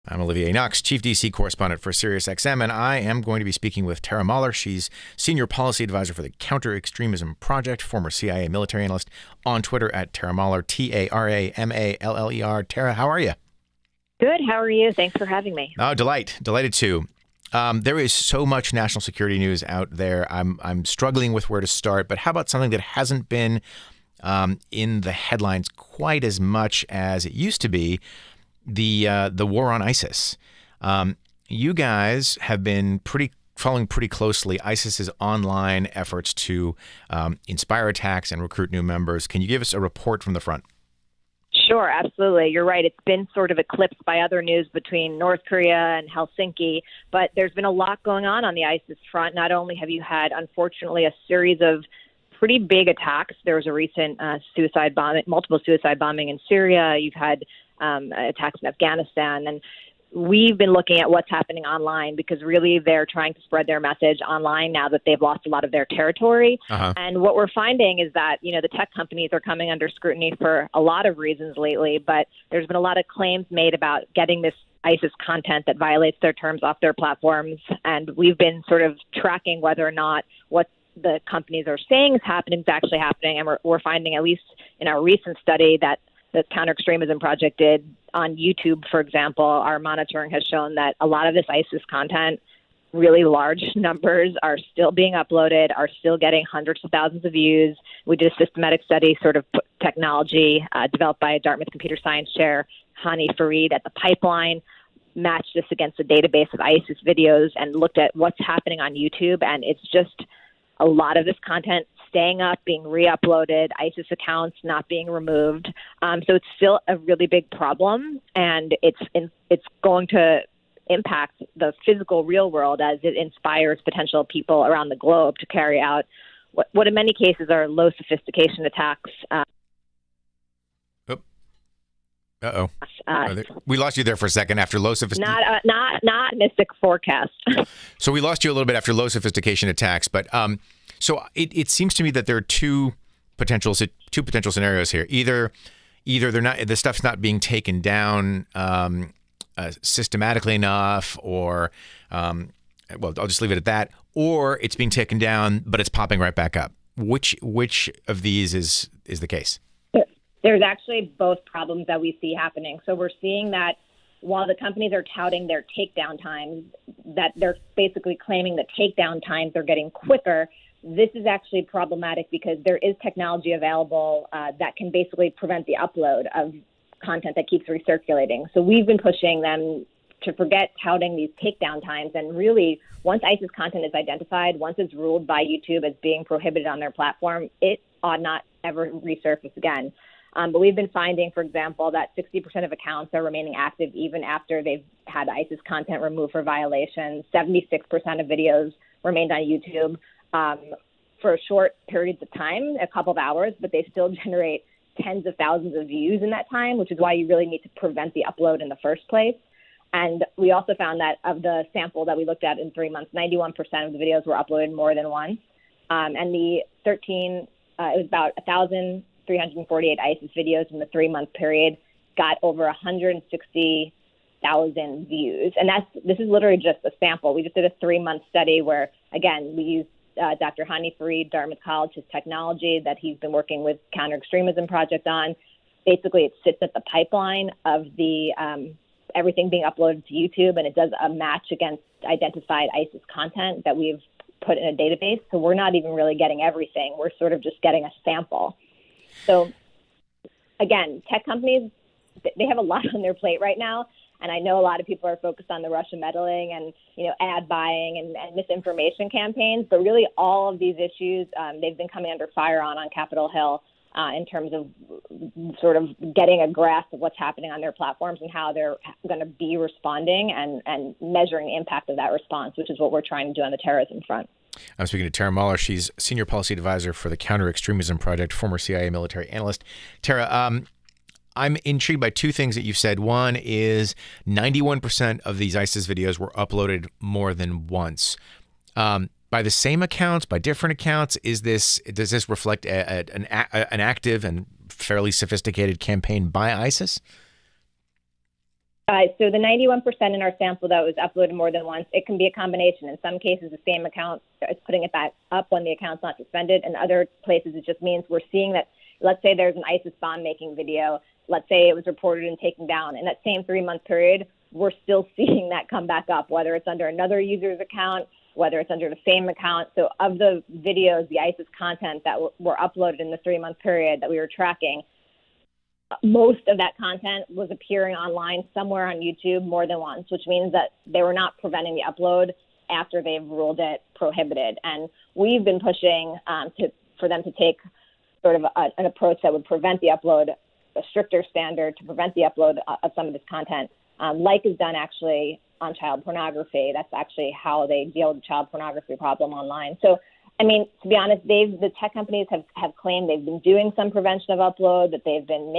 I'm Olivier Knox, Chief DC Correspondent for Sirius XM, and I am going to be speaking with Tara Mahler. She's Senior Policy Advisor for the Counter-Extremism Project, former CIA military analyst, on Twitter at Tara Mahler, Taramaller. Tara, how are you? Good. How are you? Thanks for having me. Oh, delighted to. There is so much national security news out there. I'm struggling with where to start, but how about something that hasn't been in the headlines quite as much as it used to be? The war on ISIS. You guys have been following pretty closely ISIS's online efforts to inspire attacks and recruit new members. Can you give us a report from the front? Sure, absolutely. You're right. It's been sort of eclipsed by other news between North Korea and Helsinki, but there's been a lot going on the ISIS front. Not only have you had, unfortunately, a series of pretty big attacks. There was a recent multiple suicide bombing in Syria. You've had attacks in Afghanistan. And we've been looking at what's happening online because really they're trying to spread their message online now that they've lost a lot of their territory. And what we're finding is that, the tech companies are coming under scrutiny for a lot of reasons lately, but there's been a lot of claims made about getting this ISIS content that violates their terms off their platforms. And we've been sort of tracking whether or not what the companies are saying is happening is actually happening. And we're finding, at least in our recent study, that the Counter-Extremism Project did on YouTube, for example, our monitoring has shown that a lot of this ISIS content, really large numbers, are still being uploaded, are still getting hundreds of thousands of views. We did a systematic study, sort of technology developed by a Dartmouth computer science chair, Hani Farid, at the Pipeline, matched this against a database of ISIS videos and looked at what's happening on YouTube. And it's just a lot of this content staying up, being re-uploaded, ISIS accounts not being removed. So it's still a really big problem, and it's going to impact the physical real world as it inspires potential people around the globe to carry out what in many cases are low sophistication attacks. We lost you there for a second after low sophistication. Not mystic forecast. So we lost you a little bit after low sophistication attacks, but so it seems to me that there are two potential scenarios here. Either the stuff's not being taken down systematically enough, or well, I'll just leave it at that, or it's being taken down but it's popping right back up. Which of these is the case? There's actually both problems that we see happening. So we're seeing that while the companies are touting their takedown times, that they're basically claiming that takedown times are getting quicker. This is actually problematic because there is technology available that can basically prevent the upload of content that keeps recirculating. So we've been pushing them to forget touting these takedown times. And really, once ISIS content is identified, once it's ruled by YouTube as being prohibited on their platform, it ought not ever resurface again. But we've been finding, for example, that 60% of accounts are remaining active even after they've had ISIS content removed for violations. 76% of videos remained on YouTube for short periods of time, a couple of hours, but they still generate tens of thousands of views in that time, which is why you really need to prevent the upload in the first place. And we also found that of the sample that we looked at in 3 months, 91% of the videos were uploaded more than once. And it was about 1,348 ISIS videos in the 3-month period got over 160,000 views. And this is literally just a sample. We just did a 3-month study where, again, we used Dr. Hani Farid, Dartmouth College's technology that he's been working with Counter-Extremism Project on. Basically, it sits at the pipeline of the everything being uploaded to YouTube, and it does a match against identified ISIS content that we've put in a database. So we're not even really getting everything. We're sort of just getting a sample. So, again, tech companies, they have a lot on their plate right now. And I know a lot of people are focused on the Russia meddling and, ad buying and misinformation campaigns. But really all of these issues, they've been coming under fire on Capitol Hill in terms of sort of getting a grasp of what's happening on their platforms and how they're going to be responding and measuring the impact of that response, which is what we're trying to do on the terrorism front. I'm speaking to Tara Mahler. She's Senior Policy Advisor for the Counter-Extremism Project, former CIA military analyst. Tara, I'm intrigued by two things that you've said. One is 91% of these ISIS videos were uploaded more than once. By the same accounts, by different accounts, does this reflect an active and fairly sophisticated campaign by ISIS? So the 91% in our sample that was uploaded more than once, it can be a combination. In some cases, the same account is putting it back up when the account's not suspended. In other places, it just means we're seeing that, let's say there's an ISIS bomb-making video. Let's say it was reported and taken down. In that same 3-month period, we're still seeing that come back up, whether it's under another user's account, whether it's under the same account. So of the videos, the ISIS content that were uploaded in the 3-month period that we were tracking, most of that content was appearing online somewhere on YouTube more than once, which means that they were not preventing the upload after they've ruled it prohibited. And we've been pushing for them to take sort of an approach that would prevent the upload, a stricter standard to prevent the upload of some of this content, like is done actually on child pornography. That's actually how they deal with the child pornography problem online. So, I mean, to be honest, the tech companies have claimed they've been doing some prevention of upload, that they've been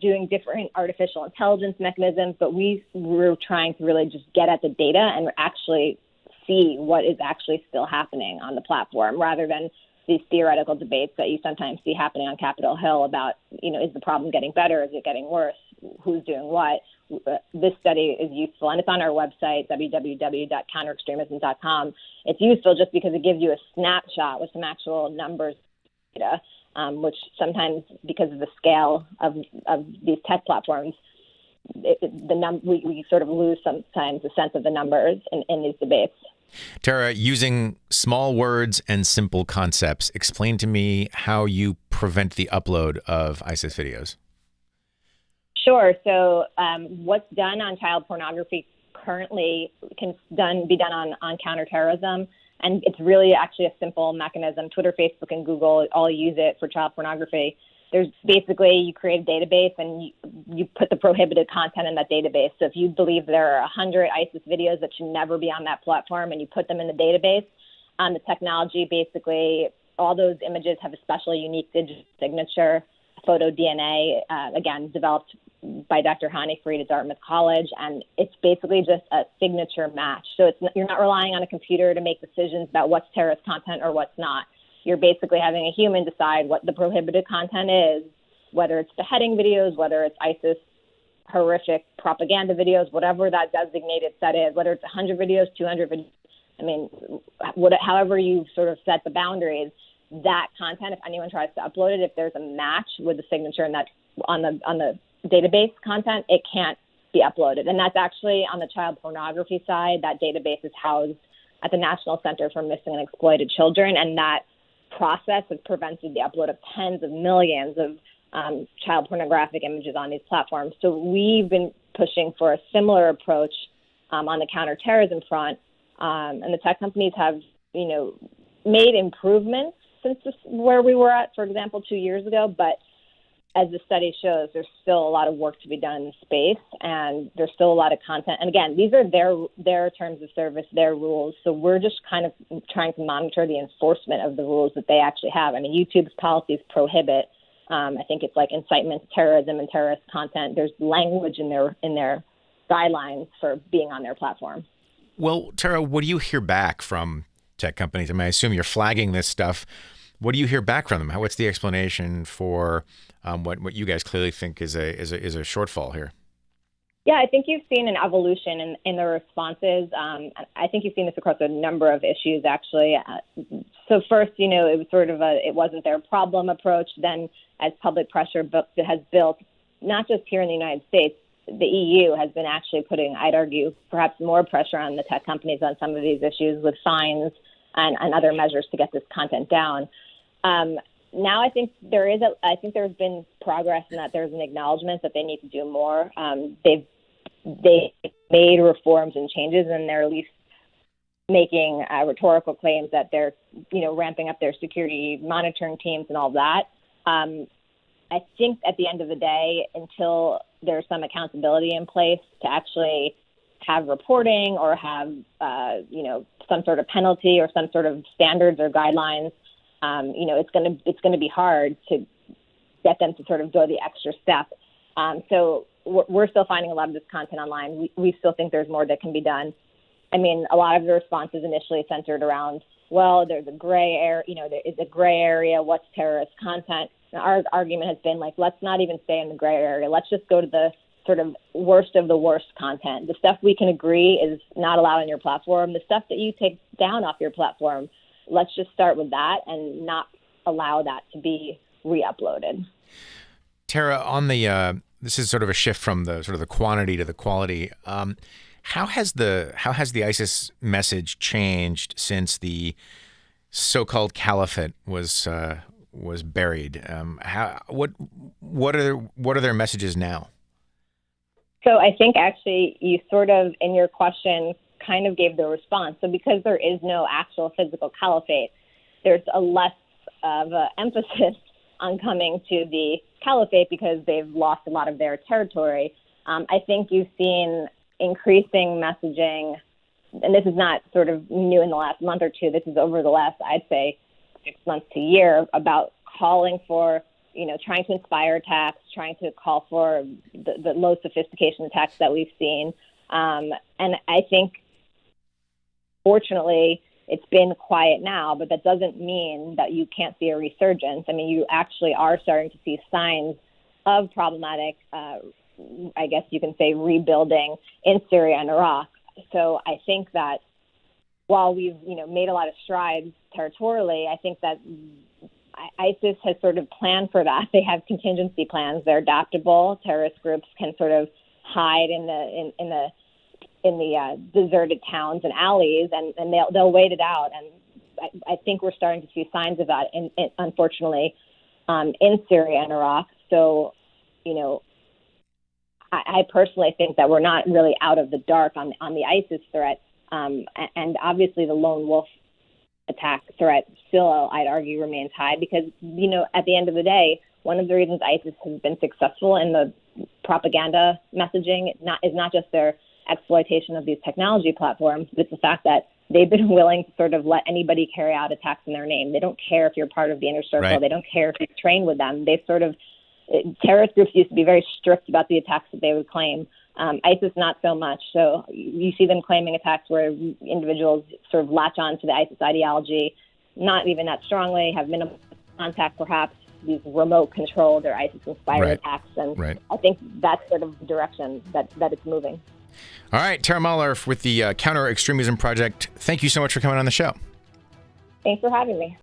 doing different artificial intelligence mechanisms, but we're trying to really just get at the data and actually see what is actually still happening on the platform, rather than these theoretical debates that you sometimes see happening on Capitol Hill about, is the problem getting better? Is it getting worse? Who's doing what? This study is useful, and it's on our website, www.counterextremism.com. It's useful just because it gives you a snapshot with some actual numbers data, which sometimes, because of the scale of these tech platforms, we sort of lose sometimes the sense of the numbers in these debates. Tara, using small words and simple concepts, explain to me how you prevent the upload of ISIS videos. Sure. So what's done on child pornography currently can be done on counterterrorism. And it's really actually a simple mechanism. Twitter, Facebook, and Google all use it for child pornography. There's basically, you create a database and you put the prohibited content in that database. So if you believe there are 100 ISIS videos that should never be on that platform and you put them in the database, the technology, basically all those images have a special unique digital signature, photo DNA, again, developed by Dr. Hani Farid at Dartmouth College, and it's basically just a signature match. So you're not relying on a computer to make decisions about what's terrorist content or what's not. You're basically having a human decide what the prohibited content is, whether it's beheading videos, whether it's ISIS horrific propaganda videos, whatever that designated set is, whether it's 100 videos, 200 videos. I mean, however you sort of set the boundaries, that content, if anyone tries to upload it, if there's a match with the signature and that on the database content, it can't be uploaded. And that's actually on the child pornography side. That database is housed at the National Center for Missing and Exploited Children, and that process has prevented the upload of tens of millions of child pornographic images on these platforms. So we've been pushing for a similar approach on the counterterrorism front, and the tech companies have, made improvements since where we were at, for example, 2 years ago. But as the study shows, there's still a lot of work to be done in the space, and there's still a lot of content. And again, these are their terms of service, their rules. So we're just kind of trying to monitor the enforcement of the rules that they actually have. I mean, YouTube's policies prohibit, I think it's like incitement to terrorism and terrorist content. There's language in their guidelines for being on their platform. Well, Tara, what do you hear back from tech companies? I mean, I assume you're flagging this stuff. What do you hear back from them? What's the explanation for what you guys clearly think is a shortfall here? Yeah, I think you've seen an evolution in the responses. I think you've seen this across a number of issues, actually. So first, it was sort of it wasn't their problem approach. Then as public pressure has built, not just here in the United States, the EU has been actually putting, I'd argue, perhaps more pressure on the tech companies on some of these issues with fines and other measures to get this content down. Now I think there's been progress in that there's an acknowledgement that they need to do more. They've made reforms and changes, and they're at least making rhetorical claims that they're, ramping up their security monitoring teams and all that. I think at the end of the day, until there's some accountability in place to actually have reporting or have, some sort of penalty or some sort of standards or guidelines, it's going to be hard to get them to sort of go the extra step. So we're still finding a lot of this content online. We still think there's more that can be done. I mean, a lot of the responses initially centered around, well, there's a gray area, there is a gray area. What's terrorist content? And our argument has been let's not even stay in the gray area. Let's just go to the sort of worst of the worst content. The stuff we can agree is not allowed on your platform. The stuff that you take down off your platform, let's just start with that and not allow that to be re-uploaded. Tara, on the this is sort of a shift from the sort of the quantity to the quality. How has the ISIS message changed since the so-called caliphate was buried? What are their messages now? So I think actually you sort of, in your question, kind of gave the response. So because there is no actual physical caliphate, there's a less of an emphasis on coming to the caliphate because they've lost a lot of their territory. I think you've seen increasing messaging, and this is not sort of new in the last month or two. This is over the last, I'd say, 6 months to a year, about calling for, trying to inspire attacks, trying to call for the low sophistication attacks that we've seen. And I think, fortunately, it's been quiet now, but that doesn't mean that you can't see a resurgence. I mean, you actually are starting to see signs of problematic, I guess you can say, rebuilding in Syria and Iraq. So I think that while we've, made a lot of strides territorially, I think that ISIS has sort of planned for that. They have contingency plans. They're adaptable. Terrorist groups can sort of hide in the deserted towns and alleys, and they'll wait it out. And I think we're starting to see signs of that, unfortunately, in Syria and Iraq. So, I personally think that we're not really out of the dark on the ISIS threat, and obviously the lone wolf attack threat still, I'd argue, remains high because, at the end of the day, one of the reasons ISIS has been successful in the propaganda messaging is not just their exploitation of these technology platforms, but it's the fact that they've been willing to sort of let anybody carry out attacks in their name. They don't care if you're part of the inner circle. Right. They don't care if you train with them. They've sort of, terrorist groups used to be very strict about the attacks that they would claim. ISIS, not so much. So you see them claiming attacks where individuals sort of latch on to the ISIS ideology, not even that strongly, have minimal contact perhaps, these remote controlled or ISIS-inspired Right. attacks. And Right. I think that's sort of the direction that it's moving. All right, Tara Mahler with the Counter Extremism Project. Thank you so much for coming on the show. Thanks for having me.